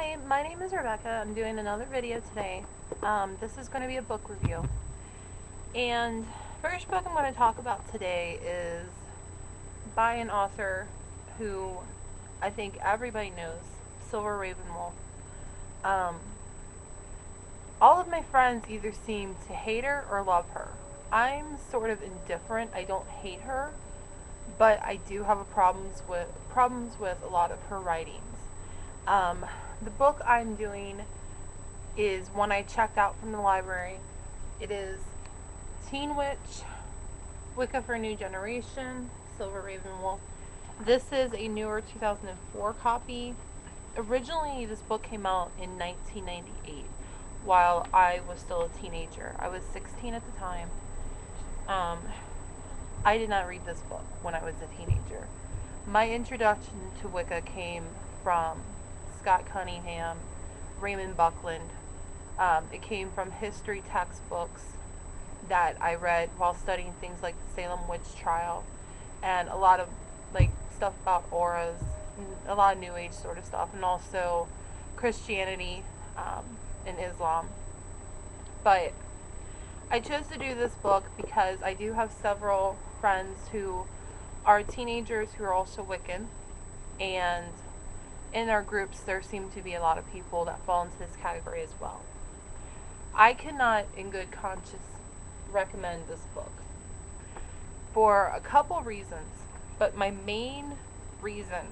Hi, my name is Rebecca. I'm doing another video today. This is going to be a book review. And first book I'm going to talk about today is by an author who I think everybody knows, Silver Ravenwolf. All of my friends either seem to hate her or love her. I'm sort of indifferent. I don't hate her, but I do have problems with a lot of her writings. The book I'm doing is one I checked out from the library. It is Teen Witch, Wicca for a New Generation, Silver Ravenwolf. This is a newer 2004 copy. Originally, this book came out in 1998 while I was still a teenager. I was 16 at the time. I did not read this book when I was a teenager. My introduction to Wicca came from Scott Cunningham, Raymond Buckland. It came from history textbooks that I read while studying things like the Salem Witch Trial and a lot of stuff about auras, and a lot of New Age sort of stuff, and also Christianity and Islam. But I chose to do this book because I do have several friends who are teenagers who are also Wiccan, and in our groups there seem to be a lot of people that fall into this category as well. I cannot in good conscience recommend this book for a couple reasons, but my main reason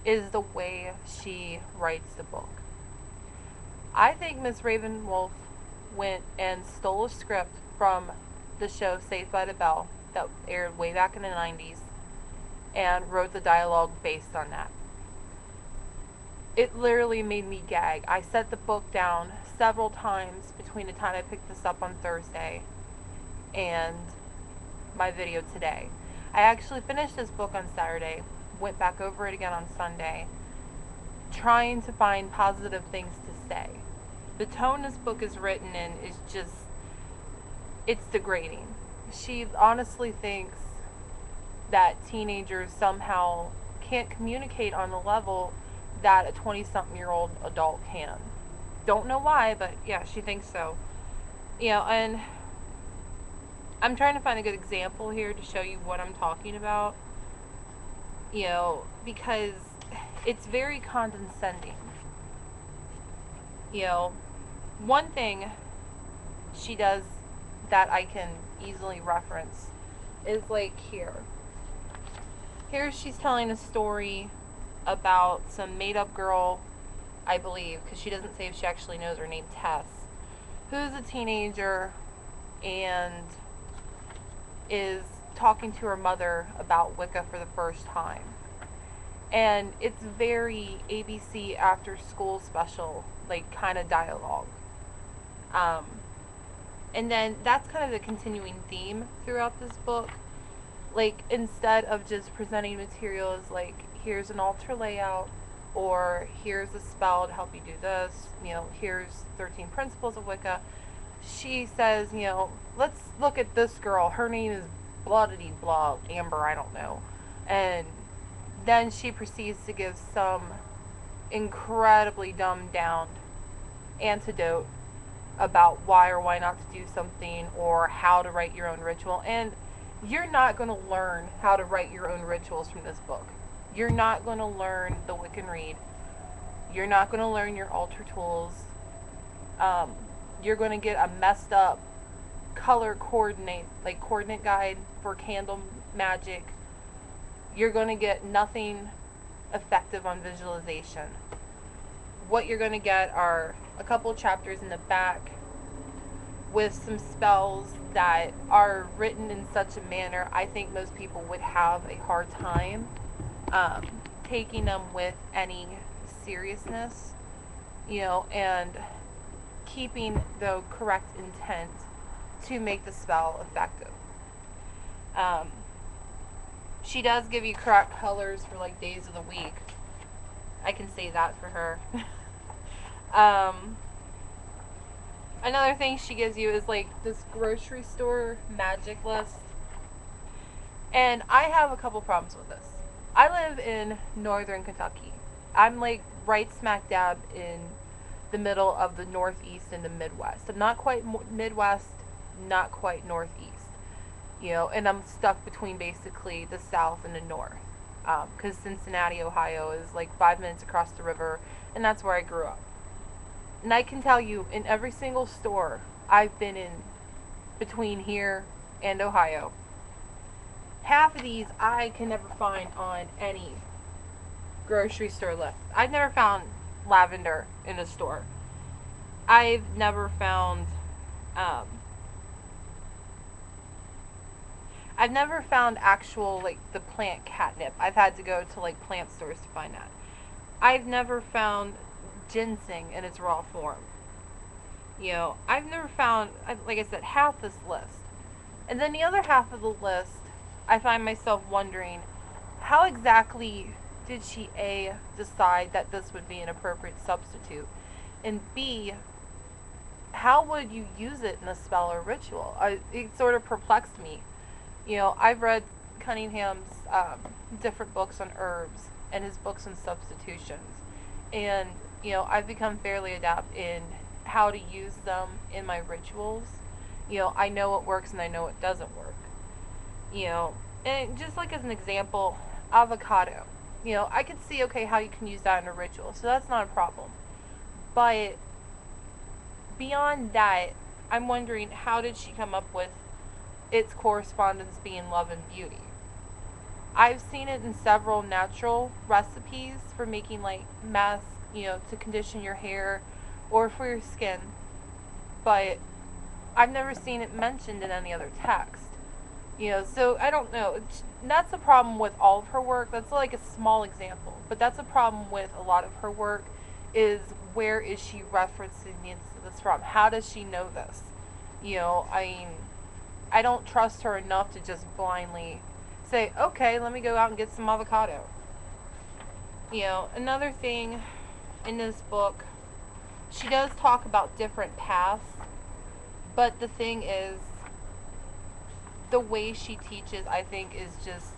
is the way she writes the book. I think Miss Ravenwolf went and stole a script from the show Saved by the Bell that aired way back in the 90s and wrote the dialogue based on that. It literally made me gag. I set the book down several times between the time I picked this up on Thursday and my video today. I actually finished this book on Saturday, went back over it again on Sunday, trying to find positive things to say. The tone this book is written in is just, it's degrading. She honestly thinks that teenagers somehow can't communicate on the level that a 20-something-year-old adult can. Don't know why, but yeah, she thinks so. And I'm trying to find a good example here to show you what I'm talking about. Because it's very condescending. One thing she does that I can easily reference is here. Here she's telling a story about some made-up girl, I believe, because she doesn't say if she actually knows her, named Tess, who's a teenager and is talking to her mother about Wicca for the first time. And it's very ABC after school special, kind of dialogue. And then that's kind of the continuing theme throughout this book. Instead of just presenting materials here's an altar layout, or here's a spell to help you do this, here's 13 principles of Wicca, she says, let's look at this girl. Her name is bloodity blah, Amber, I don't know. And then she proceeds to give some incredibly dumbed down antidote about why or why not to do something, or how to write your own ritual. And you're not going to learn how to write your own rituals from this book. You're not going to learn the Wiccan Read. You're not going to learn your altar tools. You're going to get a messed up color coordinate guide for candle magic. You're going to get nothing effective on visualization. What you're going to get are a couple chapters in the back with some spells that are written in such a manner I think most people would have a hard time taking them with any seriousness, and keeping the correct intent to make the spell effective. She does give you correct colors for days of the week. I can say that for her. Another thing she gives you is this grocery store magic list. And I have a couple problems with this. I live in northern Kentucky. I'm like right smack dab in the middle of the Northeast and the Midwest. I'm not quite Midwest, not quite Northeast. You know, and I'm stuck between basically the South and the North. Because Cincinnati, Ohio is like 5 minutes across the river, and that's where I grew up. And I can tell you, in every single store I've been in between here and Ohio, half of these I can never find on any grocery store list. I've never found lavender in a store. I've never found um, I've never found actual like the plant catnip. I've had to go to like plant stores to find that. I've never found ginseng in its raw form. You know, I've never found, like I said, half this list. And then the other half of the list, I find myself wondering, how exactly did she A, decide that this would be an appropriate substitute? And B, how would you use it in a spell or ritual? It sort of perplexed me. You know, I've read Cunningham's different books on herbs and his books on substitutions. And, you know, I've become fairly adept in how to use them in my rituals. You know, I know what works and I know what doesn't work. You know, and just like as an example, avocado. You know, I could see, okay, how you can use that in a ritual, so that's not a problem. But beyond that, I'm wondering, how did she come up with its correspondence being love and beauty? I've seen it in several natural recipes for making like masks, you know, to condition your hair or for your skin, but I've never seen it mentioned in any other text. You know, so I don't know. That's a problem with all of her work. That's like a small example, but that's a problem with a lot of her work, is where is she referencing this from? How does she know this? You know, I mean, I don't trust her enough to just blindly say, okay, let me go out and get some avocado. You know, another thing in this book, she does talk about different paths, but the thing is, the way she teaches, I think, is just,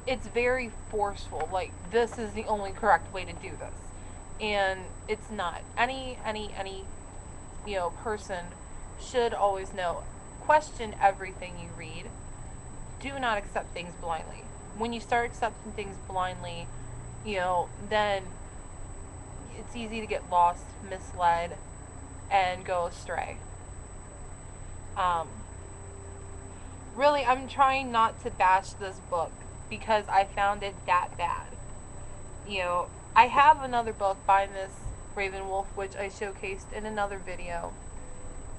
it's very forceful. Like, this is the only correct way to do this. And it's not. Any, you know, person should always know, question everything you read. Do not accept things blindly. When you start accepting things blindly, you know, then it's easy to get lost, misled, and go astray. Really, I'm trying not to bash this book because I found it that bad. You know, I have another book by Miss Ravenwolf, which I showcased in another video.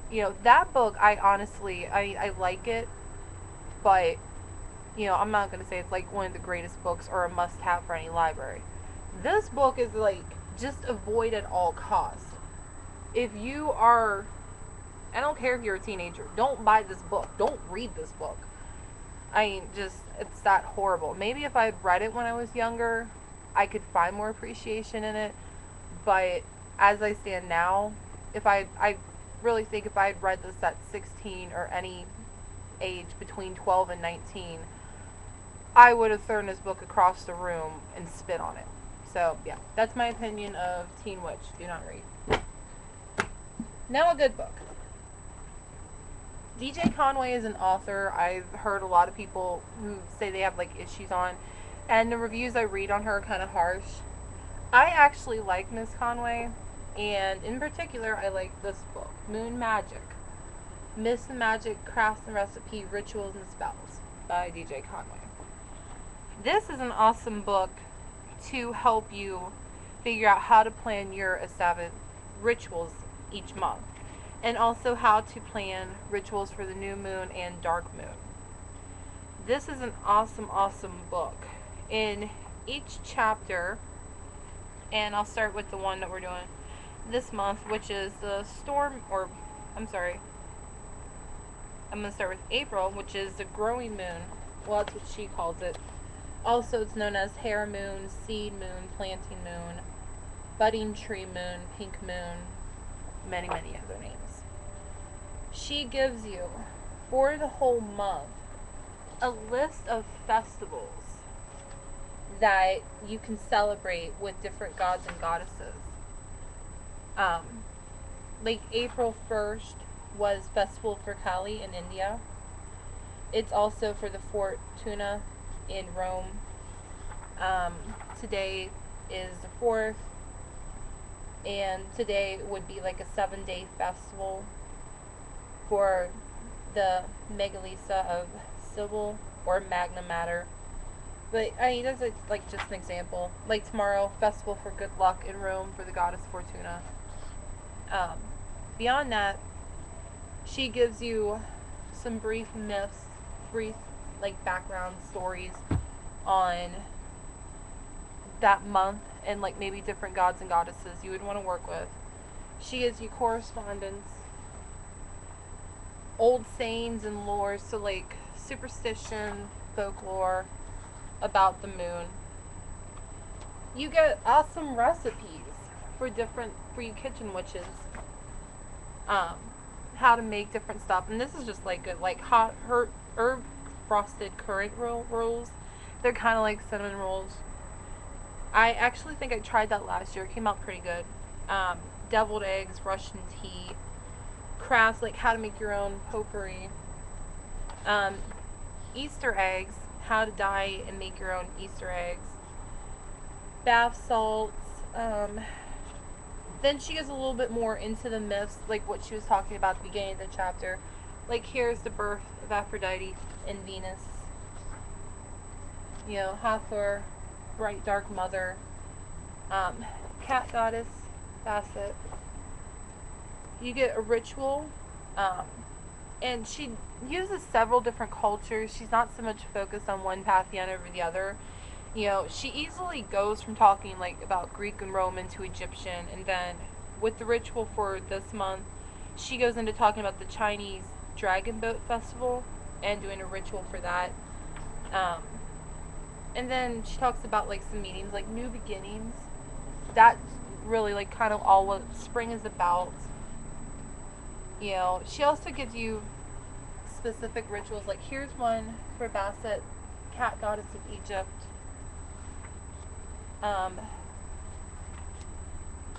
You know, that book, I honestly, I like it, but, you know, I'm not going to say it's like one of the greatest books or a must-have for any library. This book is like, just avoid at all costs. If you are, I don't care if you're a teenager, don't buy this book. Don't read this book. I mean, just, it's that horrible. Maybe if I had read it when I was younger, I could find more appreciation in it. But as I stand now, I really think if I had read this at 16 or any age between 12 and 19, I would have thrown this book across the room and spit on it. So, yeah, that's my opinion of Teen Witch. Do not read. Now a good book. DJ Conway is an author I've heard a lot of people who say they have like issues on, and the reviews I read on her are kind of harsh. I actually like Miss Conway, and in particular I like this book, Moon Magic. Myths and Magic, Crafts and Recipe, Rituals and Spells by DJ Conway. This is an awesome book to help you figure out how to plan your established rituals each month, and also how to plan rituals for the new moon and dark moon. This is an awesome, awesome book. In each chapter, and I'll start with the one that we're doing this month, which is the storm, or I'm sorry, I'm going to start with April, which is the growing moon. Well, that's what she calls it. Also, it's known as hair moon, seed moon, planting moon, budding tree moon, pink moon, many, many other names. She gives you, for the whole month, a list of festivals that you can celebrate with different gods and goddesses. Um, like April 1st was Festival for Kali in India. It's also for the Fortuna in Rome. Um, Today is the 4th, and today would be like a 7-day festival for the Megalisa of Sibyl or Magna Mater. But I mean, that's like just an example. Like tomorrow, Festival for Good Luck in Rome for the goddess Fortuna. Um, Beyond that, she gives you some brief myths, brief like background stories on that month and like maybe different gods and goddesses you would want to work with. She gives you correspondence, old sayings and lore, so like superstition, folklore about the moon. You get awesome recipes for you kitchen witches. Um, how to make different stuff, and this is just like good, like hot herb frosted currant rolls. They're kind of like cinnamon rolls. I actually think I tried that last year. It came out pretty good. Deviled eggs, Russian tea, crafts like how to make your own potpourri. Easter eggs, how to dye and make your own Easter eggs. Bath salts. Then she goes a little bit more into the myths, like what she was talking about at the beginning of the chapter. Like here's the birth of Aphrodite and Venus. You know, Hathor, bright dark mother, cat goddess, Basset. You get a ritual, and she uses several different cultures. She's not so much focused on one pantheon over the other. You know, she easily goes from talking like about Greek and Roman to Egyptian, and then with the ritual for this month, she goes into talking about the Chinese Dragon Boat Festival and doing a ritual for that. And then she talks about like some meanings, like new beginnings. That's really like kind of all what spring is about. You know, she also gives you specific rituals. Like here's one for Basset, cat goddess of Egypt.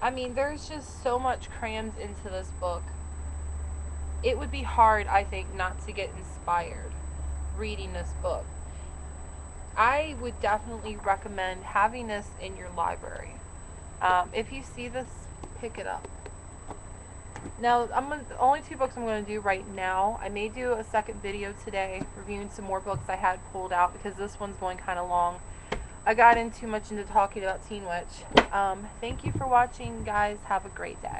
I mean, there's just so much crammed into this book. It would be hard, I think, not to get inspired reading this book. I would definitely recommend having this in your library. If you see this, pick it up. Now, the only 2 books I'm going to do right now. I may do a second video today reviewing some more books I had pulled out because this one's going kind of long. I got in too much into talking about Teen Witch. Thank you for watching, guys. Have a great day.